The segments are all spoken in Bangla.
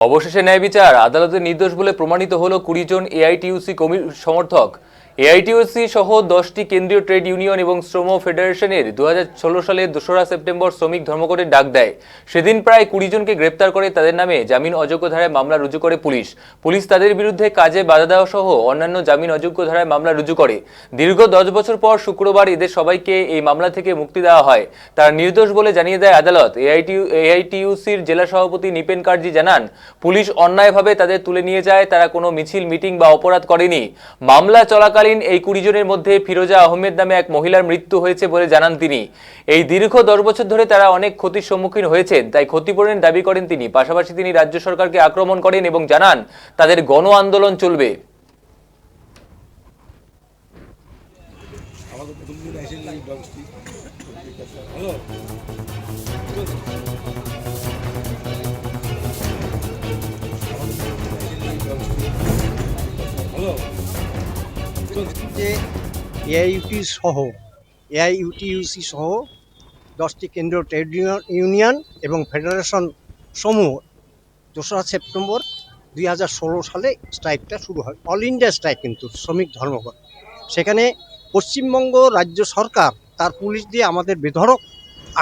অবশেষে ন্যায় বিচার আদালতে নির্দোষ বলে প্রমাণিত হলো 20 জন এআইটিইউসি সমর্থক। এআইটিইউসি সহ 10টি কেন্দ্রীয় ট্রেড ইউনিয়ন এবং শ্রম ফেডারেশনের 2016 সালের 2রা সেপ্টেম্বর শ্রমিক ধর্মঘটের ডাক দেয়। সেদিন প্রায় 20 জনকে গ্রেপ্তার করে তাদের নামে জামিন অযোগ্য ধারায় মামলা রুজু করে পুলিশ তাদের বিরুদ্ধে কাজে বাধা দেওয়া সহ অন্যান্য জামিন অযোগ্য ধারায় মামলা রুজু করে। দীর্ঘ 10 বছর পর শুক্রবার এদের সবাইকে এই মামলা থেকে মুক্তি দেওয়া হয়। তারা নির্দোষ বলে জানিয়ে দেয় আদালত। এআইটিইউসির জেলা সভাপতি নিপেন কার্জি জানান, পুলিশ অন্যায়ভাবে তাদের তুলে নিয়ে যায়, তারা কোনো মিছিল মিটিং বা অপরাধ করেনি। মামলা চলাকালীন এই 20 জনের মধ্যে ফিরোজা আহমেদ নামে এক মহিলার মৃত্যু হয়েছে বলে জানান তিনি। এই দীর্ঘ 10 বছর ধরে তারা অনেক ক্ষতির সম্মুখীন হয়েছেন, তাই ক্ষতিপূরণের দাবি করেন তিনি। পাশাপাশি তিনি রাজ্য সরকারকে আক্রমণ করেন এবং জানান তাদের গণ আন্দোলন চলবে। যে এআইইউটিইউসি সহ 10টি কেন্দ্রীয় ট্রেড ইউনিয়ন এবং ফেডারেশন সমূহ 2রা সেপ্টেম্বর 2016 সালে স্ট্রাইকটা শুরু হয়। অল ইন্ডিয়া স্ট্রাইক, কিন্তু শ্রমিক ধর্মঘট। সেখানে পশ্চিমবঙ্গ রাজ্য সরকার তার পুলিশ দিয়ে আমাদের বেধড়ক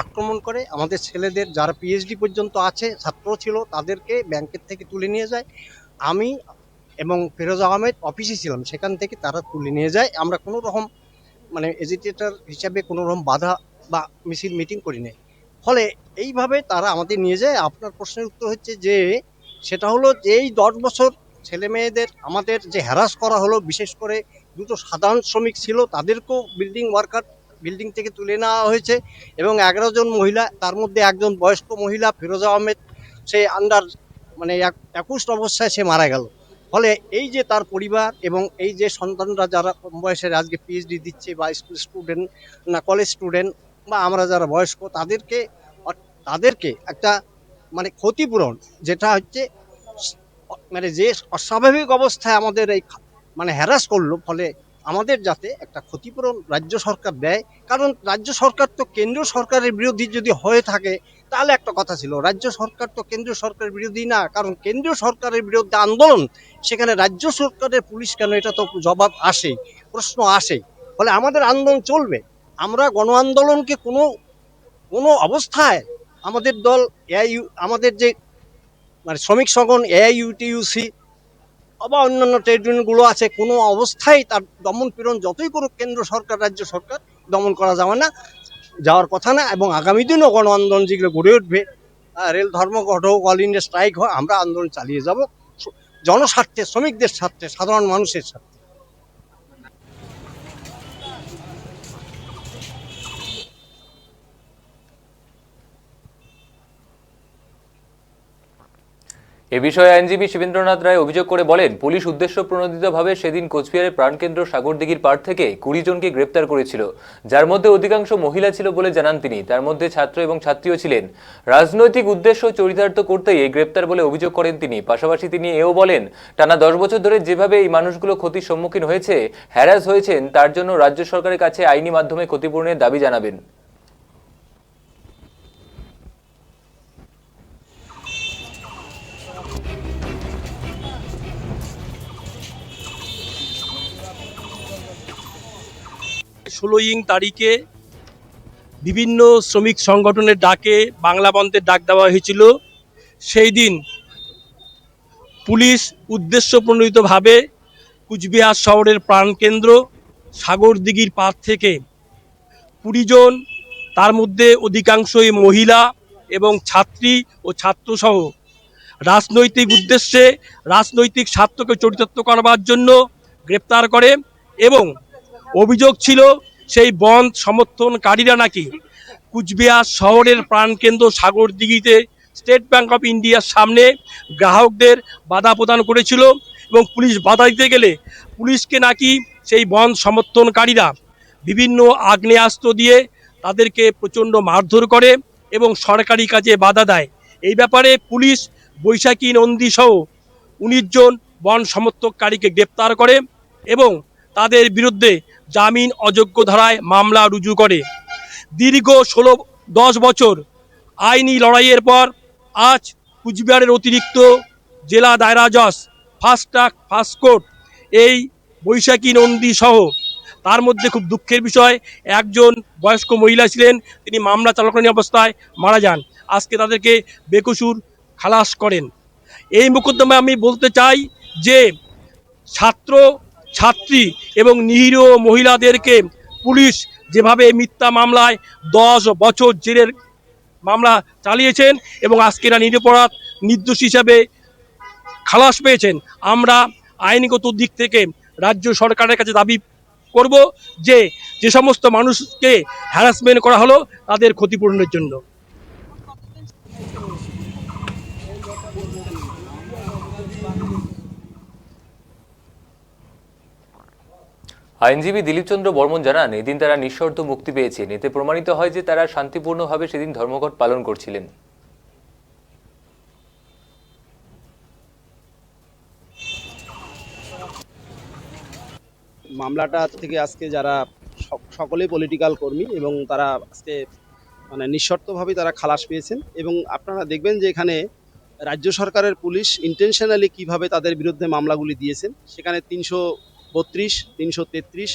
আক্রমণ করে। আমাদের ছেলেদের যারা পিএইচডি পর্যন্ত আছে, ছাত্র ছিল, তাদেরকে ব্যাংকের থেকে তুলে নিয়ে যায়। আমি এবং ফিরোজা আহমেদ অফিসে ছিলাম, সেখান থেকে তারা তুলে নিয়ে যায়। আমরা কোনো রকম এজিটেটর হিসাবে কোনো রকম বাধা বা মিছিল মিটিং করি নাই। ফলে এইভাবে তারা আমাদের নিয়ে যায়। আপনার প্রশ্নের উত্তর হচ্ছে যে সেটা হলো যে এই 10 বছর ছেলে মেয়েদের আমাদের যে হ্যারাস করা হলো, বিশেষ করে দুটো সাধারণ শ্রমিক ছিল, তাদেরকেও বিল্ডিং থেকে তুলে নেওয়া হয়েছে এবং 11 জন মহিলা, তার মধ্যে একজন বয়স্ক মহিলা ফিরোজা আহমেদ, সে আন্ডার 21 অবস্থায় সে মারা গেল। ফলে এই যে তার পরিবার এবং এই যে সন্তানরা যারা কম বয়সের আজকে পিএইচডি দিচ্ছে বা স্কুল স্টুডেন্ট না কলেজ স্টুডেন্ট বা আমরা যারা বয়স্ক, তাদেরকে একটা ক্ষতিপূরণ, যেটা হচ্ছে যে অস্বাভাবিক অবস্থায় আমাদের এই হ্যারাস করলো, ফলে আমাদের যাতে একটা ক্ষতিপূরণ রাজ্য সরকার দেয়। কারণ রাজ্য সরকার তো কেন্দ্রীয় সরকারের বিরোধী যদি হয়ে থাকে তাহলে একটা কথা ছিল, রাজ্য সরকার তো কেন্দ্রীয় সরকারের বিরোধী না। কারণ কেন্দ্রীয় সরকারের বিরুদ্ধে আন্দোলন, সেখানে রাজ্য সরকারের পুলিশ কেন, এটা তো জবাব আসে, প্রশ্ন আসে। ফলে আমাদের আন্দোলন চলবে। আমরা গণ আন্দোলনকে কোনো অবস্থায় আমাদের দল আমাদের যে শ্রমিক সংগঠন এআইইউটিইউসি বা অন্যান্য ট্রেড ইউনিয়নগুলো আছে, কোনো অবস্থায় তার দমন পীড়ন যতই করুক কেন্দ্র সরকার, রাজ্য সরকার, দমন করা যাওয়ার কথা না। এবং আগামী দিনও গণ আন্দোলন যেগুলো গড়ে উঠবে, রেল ধর্মঘট হোক, অল ইন্ডিয়া স্ট্রাইক হোক, আমরা আন্দোলন চালিয়ে যাব জনস্বার্থে, শ্রমিকদের স্বার্থে, সাধারণ মানুষের স্বার্থে। এ বিষয়ে আইনজীবী শিবেন্দ্রনাথ রায় অভিযোগ করে বলেন, পুলিশ উদ্দেশ্য প্রণোদিতভাবে সেদিন কোচবিহারের প্রাণকেন্দ্র সাগরদিঘির পাড় থেকে 20 জনকে গ্রেপ্তার করেছিল, যার মধ্যে অধিকাংশ মহিলা ছিল বলে জানান তিনি। তার মধ্যে ছাত্র এবং ছাত্রীও ছিলেন। রাজনৈতিক উদ্দেশ্য চরিতার্থ করতেই এই গ্রেপ্তার বলে অভিযোগ করেন তিনি। পাশাপাশি তিনি এও বলেন, টানা 10 বছর ধরে যেভাবে এই মানুষগুলো ক্ষতির সম্মুখীন হয়েছে, হ্যারাস হয়েছেন, তার জন্য রাজ্য সরকারের কাছে আইনি মাধ্যমে ক্ষতিপূরণের দাবি জানাবেন। 16 তারিখে বিভিন্ন শ্রমিক সংগঠনের ডাকে বাংলা বন্ধের ডাক দেওয়া হয়েছিল। সেই দিন পুলিশ উদ্দেশ্যপ্রণোদিতভাবে কুচবিহার শহরের প্রাণকেন্দ্র সাগরদিঘির পাড় থেকে 20 জন, তার মধ্যে অধিকাংশই মহিলা এবং ছাত্রী ও ছাত্রসহ, রাজনৈতিক উদ্দেশ্যে রাজনৈতিক স্বার্থকে চরিতার্থ করবার জন্য গ্রেপ্তার করে। এবং অভিযোগ ছিল সেই বন্ধ সমর্থনকারীরা নাকি কুচবিহার শহরের প্রাণকেন্দ্র সাগরদিঘিতে স্টেট ব্যাংক অফ ইন্ডিয়ার সামনে গ্রাহকদের বাধা প্রদান করেছিল এবং পুলিশ বাধা দিতে গেলে পুলিশকে নাকি সেই বন্ধ সমর্থনকারীরা বিভিন্ন আগ্নেয়াস্ত্র দিয়ে তাদেরকে প্রচণ্ড মারধর করে এবং সরকারি কাজে বাধা দেয়। এই ব্যাপারে পুলিশ বৈশাখী নন্দী সহ 19 জন বন সমর্থককারীকে গ্রেপ্তার করে এবং তাদের বিরুদ্ধে জামিন অযোগ্য ধারায় মামলা রুজু করে। দীর্ঘ 10 বছর আইনি লড়াইয়ের পর আজ কুচবিহারের অতিরিক্ত জেলা দায়রা জজ, ফাস্ট ট্র্যাক, ফাস্ট কোর্ট, এই বৈশাখী নন্দী সহ তার মধ্যে খুব দুঃখের বিষয় একজন বয়স্ক মহিলা ছিলেন, তিনি মামলা চলাকালীন অবস্থায় মারা যান। আজকে তাদেরকে বেকসুর খালাস করেন। এই মোকদ্দমায় আমি বলতে চাই যে ছাত্র, ছাত্রী এবং নিরীহ মহিলাদেরকে পুলিশ যেভাবে মিথ্যা মামলায় 10 বছর জেলের মামলা চালিয়েছেন এবং আজকে এরা নিরপরাধ নির্দোষ হিসাবে খালাস পেয়েছেন, আমরা আইনগত দিক থেকে রাজ্য সরকারের কাছে দাবি করব যে যে সমস্ত মানুষকে হ্যারাসমেন্ট করা হলো তাদের ক্ষতিপূরণের জন্য। আইনজীবী দিলীপ চন্দ্র বর্মন জানান, এদিন তারা নিঃশর্ত মুক্তি পেয়েছেন। এতে প্রমাণিত হয় যে তারা শান্তিপূর্ণভাবে সেদিন ধর্মঘট পালন করছিলেন। মামলাটা থেকে আজকে যারা সকলেই পলিটিক্যাল কর্মী এবং তারা আজকে মানে নিঃশর্তভাবেই তারা খালাস পেয়েছেন। এবং আপনারা দেখবেন যে এখানে রাজ্য সরকারের পুলিশ ইন্টেনশনালি কিভাবে তাদের বিরুদ্ধে মামলাগুলি দিয়েছেন। সেখানে 332, 333,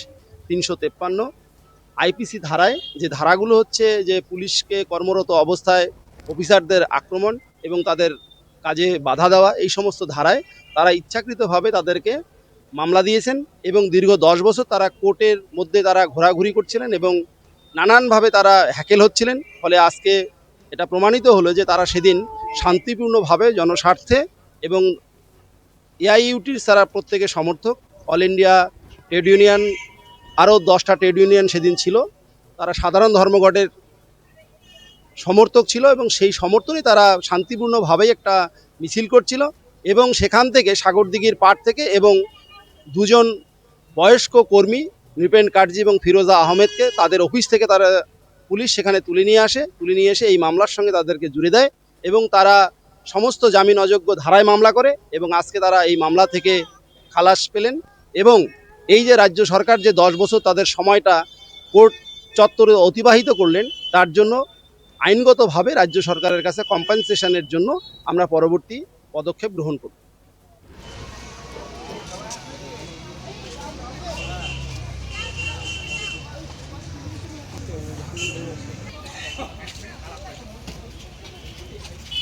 353 আইপিসি ধারায় যে ধারাগুলো হচ্ছে যে পুলিশকে কর্মরত অবস্থায় অফিসারদের আক্রমণ এবং তাদের কাজে বাধা দেওয়া, এই সমস্ত ধারায় তারা ইচ্ছাকৃতভাবে তাদেরকে মামলা দিয়েছেন এবং দীর্ঘ 10 বছর তারা কোর্টের মধ্যে তারা ঘোরাঘুরি করছিলেন এবং নানানভাবে তারা হ্যাকেল হচ্ছিলেন। ফলে আজকে এটা প্রমাণিত হলো যে তারা সেদিন শান্তিপূর্ণভাবে জনস্বার্থে এবং এআইইউটির তারা প্রত্যেকে সমর্থক, অল ইন্ডিয়া ট্রেড ইউনিয়ন, আরও 10টা ট্রেড ইউনিয়ন সেদিন ছিল, তারা সাধারণ ধর্মঘটের সমর্থক ছিল এবং সেই সমর্থনই তারা শান্তিপূর্ণভাবেই একটা মিছিল করছিল। এবং সেখান থেকে সাগরদিঘির পাড় থেকে এবং দুজন বয়স্ক কর্মী নৃপেন কাটজি এবং ফিরোজা আহমেদকে তাদের অফিস থেকে তারা পুলিশ সেখানে তুলে নিয়ে এসে এই মামলার সঙ্গে তাদেরকে জুড়ে দেয় এবং তারা সমস্ত জামিন অযোগ্য ধারায় মামলা করে এবং আজকে তারা এই মামলা থেকে খালাস পেলেন। এবং এই যে রাজ্য সরকার যে 10 বছর তাদের সময়টা কোর্ট চত্বরে অতিবাহিত করলেন, তার জন্য আইনগতভাবে রাজ্য সরকারের কাছে কম্পেনসেশনের জন্য আমরা পরবর্তী পদক্ষেপ গ্রহণ করব।